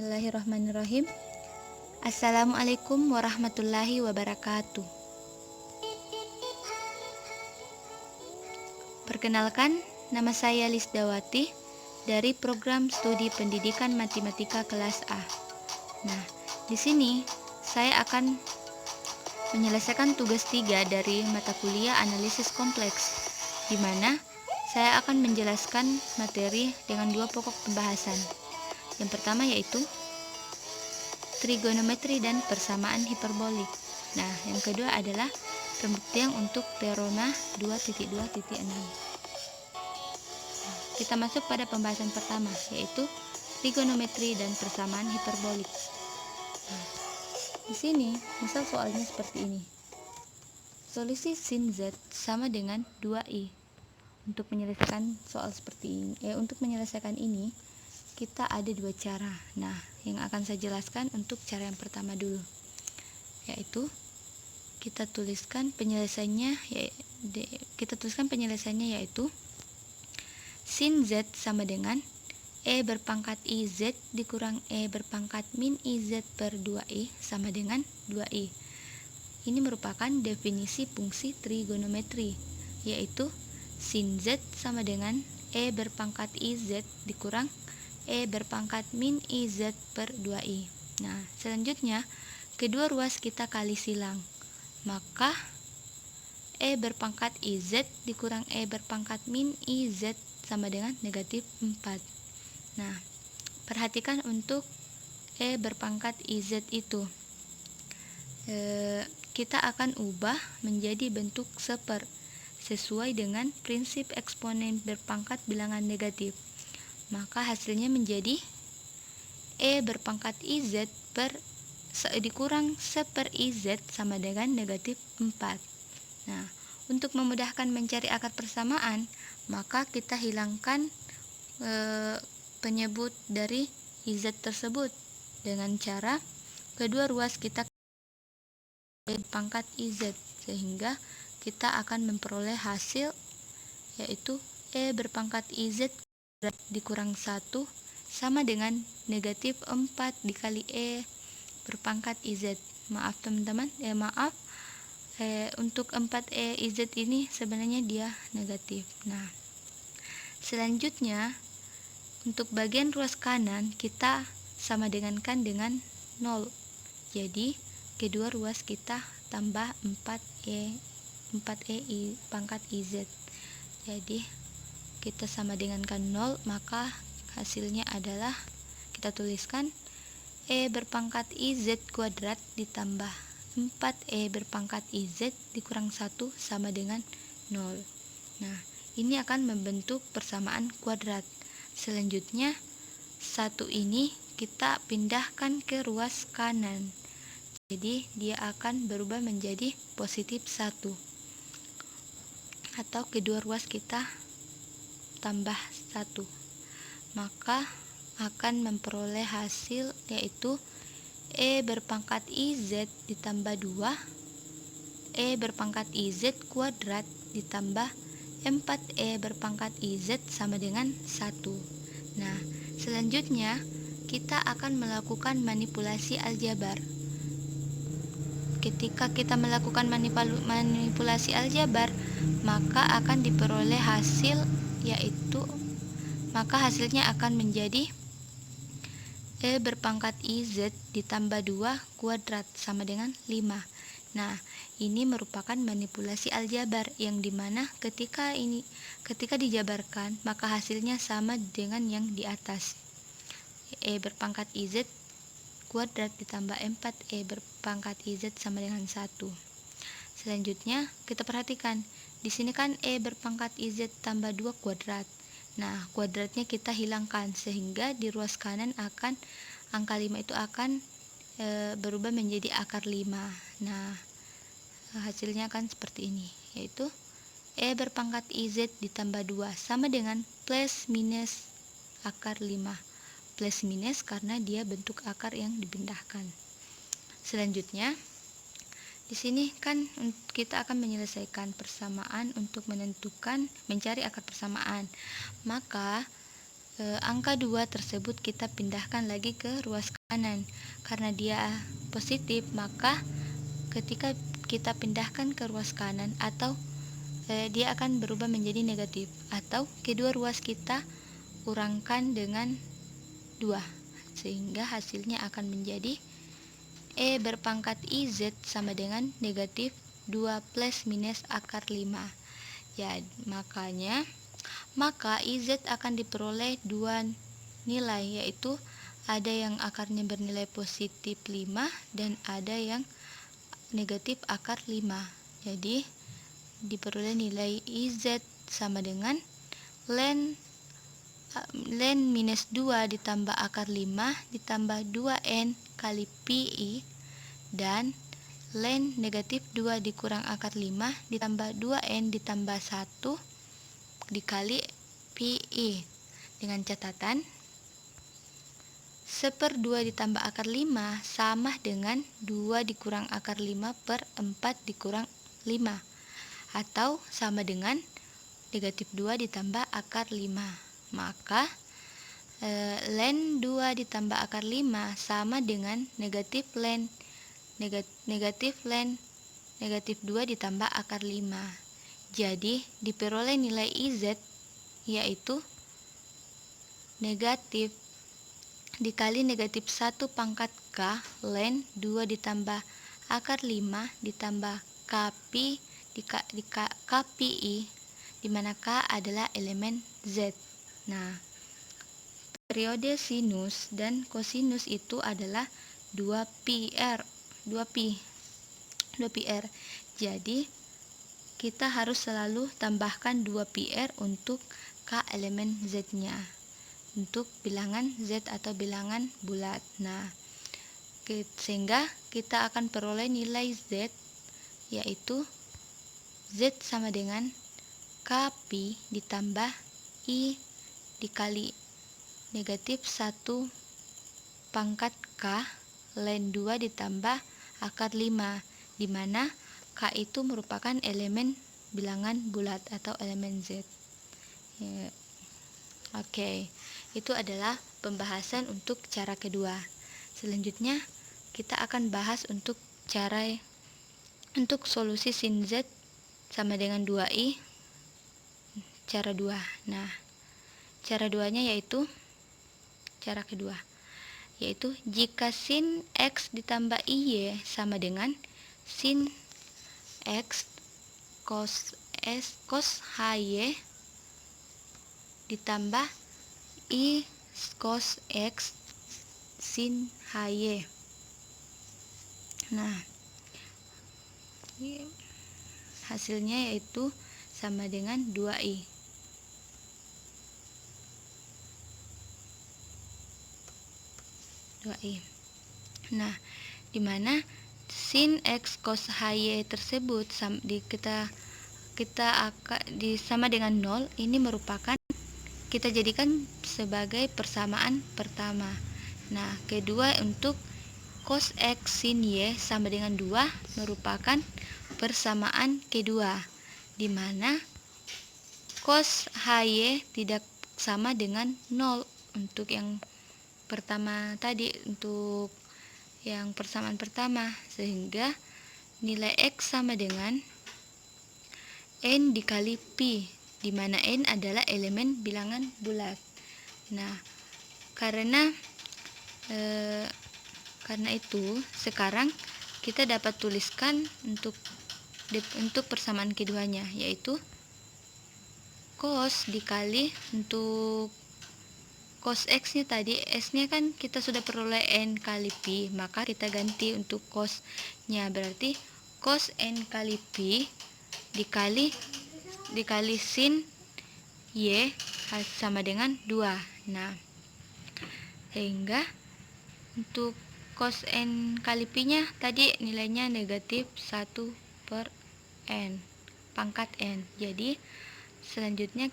Bismillahirrahmanirrahim. Assalamualaikum warahmatullahi wabarakatuh. Perkenalkan, nama saya Lisdawati dari program studi pendidikan matematika kelas A. Nah, di sini saya akan menyelesaikan tugas 3 dari mata kuliah analisis kompleks, di mana saya akan menjelaskan materi dengan 2 pokok pembahasan. Yang pertama yaitu trigonometri dan persamaan hiperbolik. Nah, yang kedua adalah pembuktian untuk teorema 2.2.6. Kita masuk pada pembahasan pertama, yaitu trigonometri dan persamaan hiperbolik. Nah, di sini misal soalnya seperti ini. Solusi sin Z sama dengan 2i. Untuk menyelesaikan soal seperti ini, untuk menyelesaikan ini kita ada 2 cara. Nah, yang akan saya jelaskan untuk cara yang pertama dulu, yaitu kita tuliskan penyelesaiannya yaitu sin Z sama dengan E berpangkat IZ dikurang E berpangkat min IZ per 2i sama dengan 2i. Ini merupakan definisi fungsi trigonometri, yaitu sin Z sama dengan E berpangkat IZ dikurang E berpangkat min IZ per 2i. Nah, selanjutnya kedua ruas kita kali silang, maka E berpangkat IZ dikurang E berpangkat min IZ sama dengan negatif 4. Nah, perhatikan untuk E berpangkat IZ itu kita akan ubah menjadi bentuk seper sesuai dengan prinsip eksponen berpangkat bilangan negatif. Maka hasilnya menjadi E berpangkat IZ dikurang seper IZ sama dengan negatif 4. Nah, untuk memudahkan mencari akar persamaan, maka kita hilangkan penyebut dari IZ tersebut dengan cara kedua ruas kita pangkat IZ, sehingga kita akan memperoleh hasil yaitu E berpangkat IZ dikurang 1 sama dengan negatif 4 dikali E berpangkat IZ. Maaf teman-teman, untuk 4E IZ ini sebenarnya dia negatif. Nah, selanjutnya untuk bagian ruas kanan kita sama dengankan dengan 0. Jadi kedua ruas kita tambah 4E pangkat IZ. Jadi kita sama dengankan 0, maka hasilnya adalah kita tuliskan E berpangkat IZ kuadrat ditambah 4E berpangkat IZ dikurang 1 sama dengan 0. Nah, ini akan membentuk persamaan kuadrat. Selanjutnya 1 ini kita pindahkan ke ruas kanan. Jadi dia akan berubah menjadi positif 1. Atau kedua ruas kita tambah 1, maka akan memperoleh hasil yaitu E berpangkat IZ ditambah 2 E berpangkat IZ kuadrat ditambah 4E berpangkat IZ sama dengan 1. Nah, selanjutnya kita akan melakukan manipulasi aljabar. Ketika kita melakukan manipulasi aljabar, maka akan diperoleh hasil maka hasilnya akan menjadi E berpangkat IZ ditambah 2 kuadrat sama dengan 5. Nah, ini merupakan manipulasi aljabar yang dimana ketika dijabarkan maka hasilnya sama dengan yang di atas. E berpangkat IZ kuadrat ditambah 4E berpangkat IZ sama dengan 1. Selanjutnya kita perhatikan di sini kan E berpangkat IZ tambah 2 kuadrat. Nah, kuadratnya kita hilangkan sehingga di ruas kanan akan angka 5 itu akan berubah menjadi akar 5. Nah, hasilnya akan seperti ini, yaitu E berpangkat IZ ditambah 2 sama dengan plus minus akar 5. Plus minus karena dia bentuk akar yang dipindahkan. Selanjutnya di sini kan kita akan menyelesaikan persamaan untuk mencari akar persamaan. Maka angka 2 tersebut kita pindahkan lagi ke ruas kanan. Karena dia positif, maka ketika kita pindahkan ke ruas kanan atau dia akan berubah menjadi negatif, atau kedua ruas kita kurangkan dengan 2, sehingga hasilnya akan menjadi E berpangkat IZ sama dengan negatif 2 plus minus akar 5. Ya, maka IZ akan diperoleh dua nilai, yaitu ada yang akarnya bernilai positif 5 dan ada yang negatif akar 5. Jadi diperoleh nilai IZ sama dengan len minus 2 ditambah akar 5 ditambah 2N kali PI, dan len negatif 2 dikurang akar 5 ditambah 2N ditambah 1 dikali PI, dengan catatan 1/2 ditambah akar 5 sama dengan 2 dikurang akar 5 per 4 dikurang 5, atau sama dengan negatif 2 ditambah akar 5. Maka len 2 ditambah akar 5 sama dengan negatif len negatif 2 ditambah akar 5. Jadi diperoleh nilai IZ yaitu negatif dikali negatif 1 pangkat K len 2 ditambah akar 5 ditambah KPI, di mana K adalah elemen Z. Nah, periode sinus dan kosinus itu adalah 2πr. Jadi kita harus selalu tambahkan 2πr untuk K elemen Z-nya, untuk bilangan Z atau bilangan bulat. Nah, sehingga kita akan peroleh nilai Z yaitu Z sama dengan KP ditambah I dikali negatif 1 pangkat K len 2 ditambah akar 5, di mana K itu merupakan elemen bilangan bulat atau elemen Z. Ya. Oke, itu adalah pembahasan untuk cara kedua. Selanjutnya kita akan bahas untuk solusi sin Z sama dengan 2i cara 2. Nah, cara 2-nya yaitu cara kedua, yaitu jika sin X ditambah IY sama dengan sin X cos HY ditambah I cos X sin HY. Nah, hasilnya yaitu sama dengan 2i. Nah, dimana sin X cos HY tersebut sama dengan 0, ini merupakan kita jadikan sebagai persamaan pertama. Nah, kedua untuk cos X sin Y sama dengan 2 merupakan persamaan kedua, di mana cos HY tidak sama dengan 0 untuk yang pertama tadi, untuk yang persamaan pertama, sehingga nilai X sama dengan N dikali Pi, di mana N adalah elemen bilangan bulat. Nah, karena itu sekarang kita dapat tuliskan untuk persamaan keduanya, yaitu cos dikali untuk cos X-nya tadi, S-nya kan kita sudah peroleh N kali Pi, maka kita ganti untuk cos-nya, berarti cos N kali Pi dikali sin Y sama dengan 2. Nah, sehingga untuk cos N kali Pi-nya tadi nilainya negatif 1/N pangkat N. Jadi selanjutnya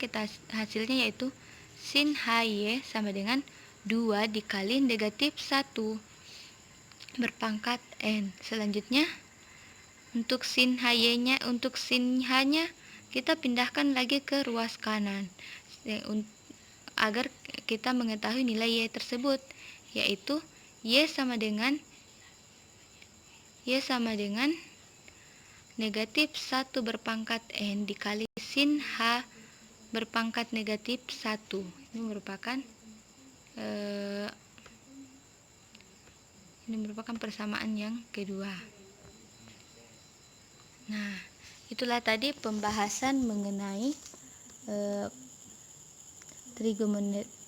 hasilnya yaitu sin HY sama dengan 2 dikali negatif 1 berpangkat N. Selanjutnya untuk sin HY-nya, untuk sin H-nya kita pindahkan lagi ke ruas kanan. agar kita mengetahui nilai Y tersebut, yaitu Y sama dengan negatif 1 berpangkat N dikali sin H berpangkat negatif 1. Ini merupakan persamaan yang kedua. Nah, itulah tadi pembahasan mengenai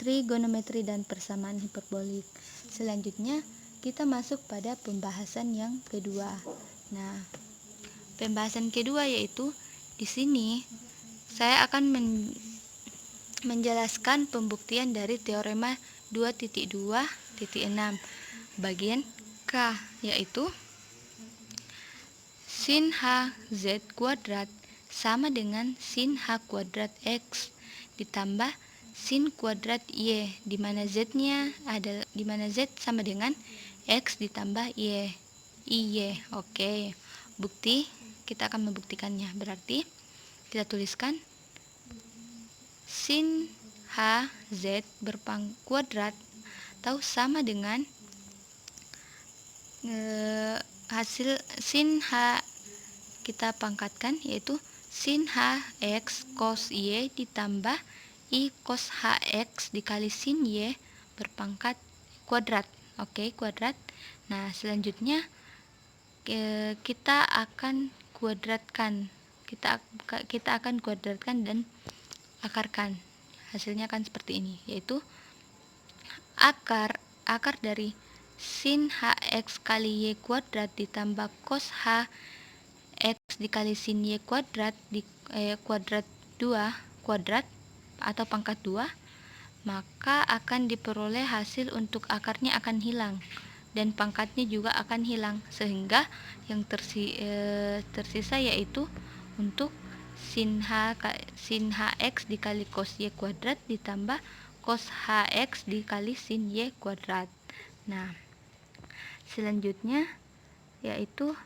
trigonometri dan persamaan hiperbolik. Selanjutnya kita masuk pada pembahasan yang kedua. Nah, pembahasan kedua yaitu di sini saya akan menjelaskan pembuktian dari teorema 2.2.6 bagian K, yaitu sin H Z kuadrat sama dengan sin H kuadrat X ditambah sin kuadrat Y, di mana Z sama dengan X ditambah Y. Oke. Bukti, kita akan membuktikannya. Berarti kita tuliskan sin H Z kuadrat atau sama dengan hasil sin H kita pangkatkan, yaitu sin H X cos Y ditambah I cos HX dikali sin Y berpangkat kuadrat. Oke, kuadrat. Nah, selanjutnya kita akan kuadratkan. Kita akan kuadratkan dan akarkan. Hasilnya akan seperti ini, yaitu akar dari sin HX kali Y kuadrat ditambah cos HX dikali sin Y kuadrat kuadrat 2 kuadrat atau pangkat 2, maka akan diperoleh hasil untuk akarnya akan hilang dan pangkatnya juga akan hilang, sehingga yang tersisa yaitu untuk sin HX dikali cos Y kuadrat ditambah cos HX dikali sin Y kuadrat. Nah, selanjutnya yaitu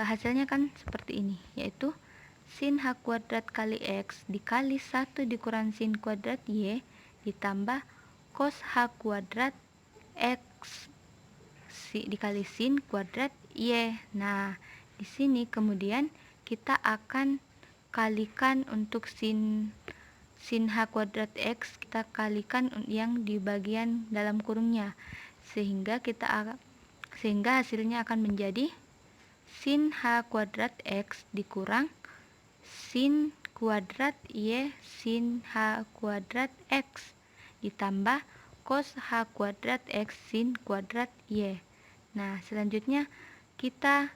hasilnya kan seperti ini, yaitu sin H kuadrat kali X dikali 1 dikurang sin kuadrat Y ditambah cos H kuadrat X dikali sin kuadrat Y. Nah, di sini kemudian kita akan kalikan untuk sin H kuadrat X, kita kalikan yang di bagian dalam kurungnya, sehingga hasilnya akan menjadi sin H kuadrat X dikurang sin kuadrat Y sin H kuadrat X ditambah cos H kuadrat X sin kuadrat Y. Nah, selanjutnya kita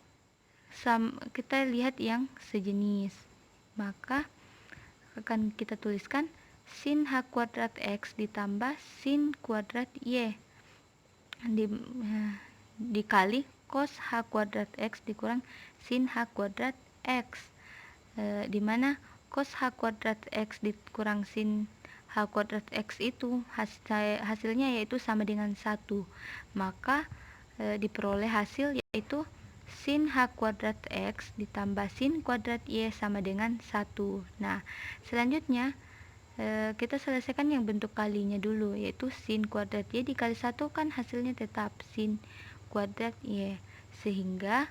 lihat yang sejenis, maka akan kita tuliskan sin H kuadrat X ditambah sin kuadrat Y dikali cos H kuadrat X dikurang sin H kuadrat X, di mana cos H kuadrat X dikurang sin H kuadrat X itu hasilnya yaitu sama dengan 1, maka diperoleh hasil yaitu sin H kuadrat X ditambah sin kuadrat Y sama dengan 1. Nah, selanjutnya kita selesaikan yang bentuk kalinya dulu, yaitu sin kuadrat Y dikali 1 kan hasilnya tetap sin kuadrat Y, sehingga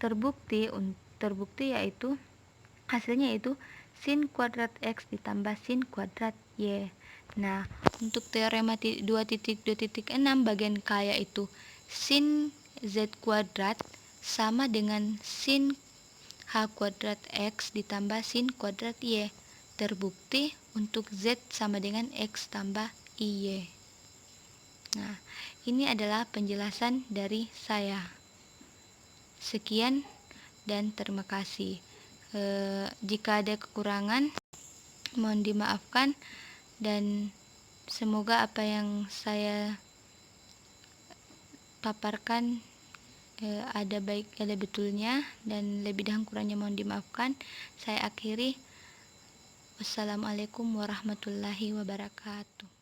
terbukti yaitu hasilnya yaitu sin kuadrat X ditambah sin kuadrat Y. Nah, untuk teorema 2.2.6 bagian K yaitu sin Z kuadrat sama dengan sin H kuadrat X ditambah sin kuadrat Y. Terbukti untuk Z sama dengan X tambah IY. Nah, ini adalah penjelasan dari saya. Sekian dan terima kasih. Jika ada kekurangan, mohon dimaafkan, dan semoga apa yang saya paparkan ada betulnya, dan lebih dan kurangnya mohon dimaafkan. Saya akhiri. Wassalamualaikum warahmatullahi wabarakatuh.